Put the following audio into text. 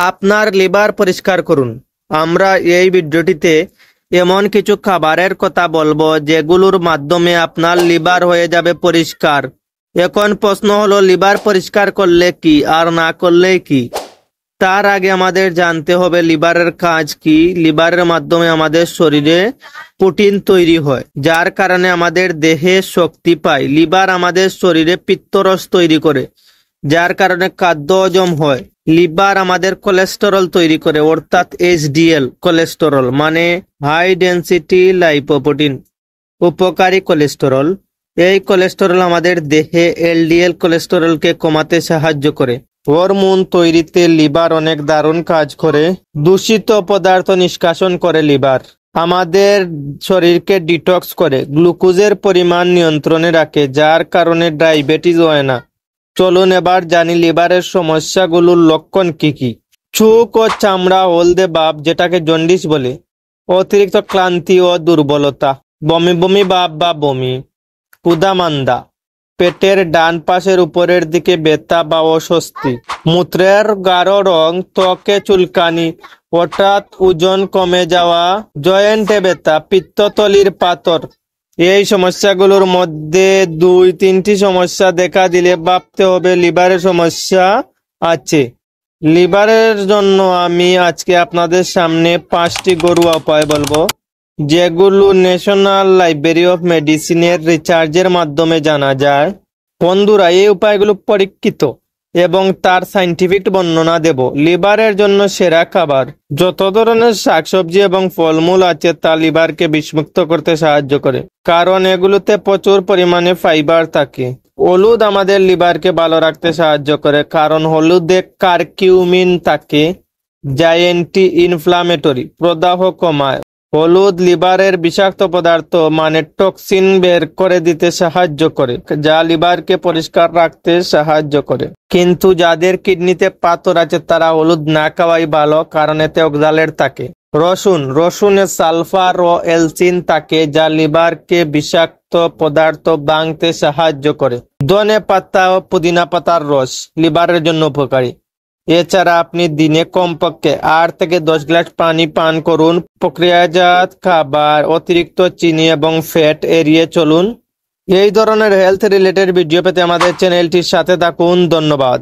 আপনার লিভার পরিষ্কার করুন। আমরা এই ভিডিওটিতে এমন কিছু খাবারের কথা বলবো যেগুলোর মাধ্যমে আপনার লিভার হয়ে যাবে পরিষ্কার। এখন প্রশ্ন হলো, লিভার পরিষ্কার করলে কি আর না করলে কি? তার আগে আমাদের জানতে হবে লিভারের কাজ কি। লিভারের মাধ্যমে আমাদের শরীরে প্রোটিন তৈরি হয়, যার কারণে আমাদের দেহে শক্তি পায়। লিভার আমাদের শরীরে পিত্তরস তৈরি করে, যার কারণে খাদ্য হজম হয়। লিভার আমাদের কোলেস্টেরল তৈরি করে, অর্থাৎ এইচডিএল কোলেস্টেরল, মানে হাই ডেনসিটি লাইপোপ্রোটিন, উপকারী কোলেস্টেরল। এই কোলেস্টেরল আমাদের দেহে এলডিএল কোলেস্টেরলকে কমাতে সাহায্য করে। হরমোন তৈরিতে লিভার অনেক দারুণ কাজ করে। দূষিত পদার্থ নিষ্কাশন করে লিভার। আমাদের শরীরকে ডিটক্স করে, গ্লুকোজের পরিমাণ নিয়ন্ত্রণে রাখে, যার কারণে ডায়াবেটিস হয় না। চলুন এবার জানি লিভারের সমস্যাগুলোর লক্ষণ কি কি। চোখ ও চামড়া হলদে ভাব, যেটাকে জন্ডিস বলে। অতিরিক্ত ক্লান্তি ও দুর্বলতা, বমি বমি ভাব বা বমি, ক্ষুধা-মান্দা, পেটের ডান পাশের উপরের দিকে ব্যথা বা অস্বস্তি, মূত্রের গাঢ় রং, ত্বকে চুলকানি, হঠাৎ ওজন কমে যাওয়া, জয়েন্টে ব্যথা, পিত্তথলির পাথর। এই সমস্যাগুলোর মধ্যে 2-3টি সমস্যা দেখা দিলে ভাবতে হবে লিভারের সমস্যা আছে। লিভারের জন্য আমি আজকে আপনাদের সামনে 5টি ঘরোয়া উপায় বলবো, যেগুলো ন্যাশনাল লাইব্রেরি অফ মেডিসিনের রিসার্চের মাধ্যমে জানা যায়। বন্ধুরা, এই উপায়গুলো পরীক্ষিত এবং তার সাইন্টিফিক বর্ণনা দেব। লিভারের জন্য সেরা খাবার। যত ধরনের শাকসবজি এবং ফলমূল আছে তা লিভারকে বিষমুক্ত করতে সাহায্য করে, কারণ এগুলোতে প্রচুর পরিমাণে ফাইবার থাকে। হলুদ আমাদের লিভারকে ভালো রাখতে সাহায্য করে, কারণ হলুদে কারকিউমিন থাকে, যা অ্যান্টি ইনফ্লামেটরি, প্রদাহ কমায়। হলুদ লিভারের বিষাক্ত পদার্থ মানে টক্সিন বের করে দিতে সাহায্য করে, যা লিভারকে পরিষ্কার রাখতে সাহায্য করে। কিন্তু যাদের কিডনিতে পাথর আছে তারা হলুদ না খাওয়াই ভালো, কারণ এতে অক্সালেট থাকে। রসুনে সালফার ও এলসিন থাকে, যা লিভারকে বিষাক্ত পদার্থ ভাঙতে সাহায্য করে। ধনে পাতা ও পুদিনা পাতার রস লিভারের জন্য উপকারী। এছাড়া আপনি দিনে কমপক্ষে 8 থেকে 10 গ্লাস পানি পান করুন। প্রক্রিয়াজাত খাবার, অতিরিক্ত চিনি এবং ফ্যাট এড়িয়ে চলুন। এই ধরনের হেলথ রিলেটেড ভিডিও পেতে আমাদের চ্যানেলটির সাথে থাকুন। ধন্যবাদ।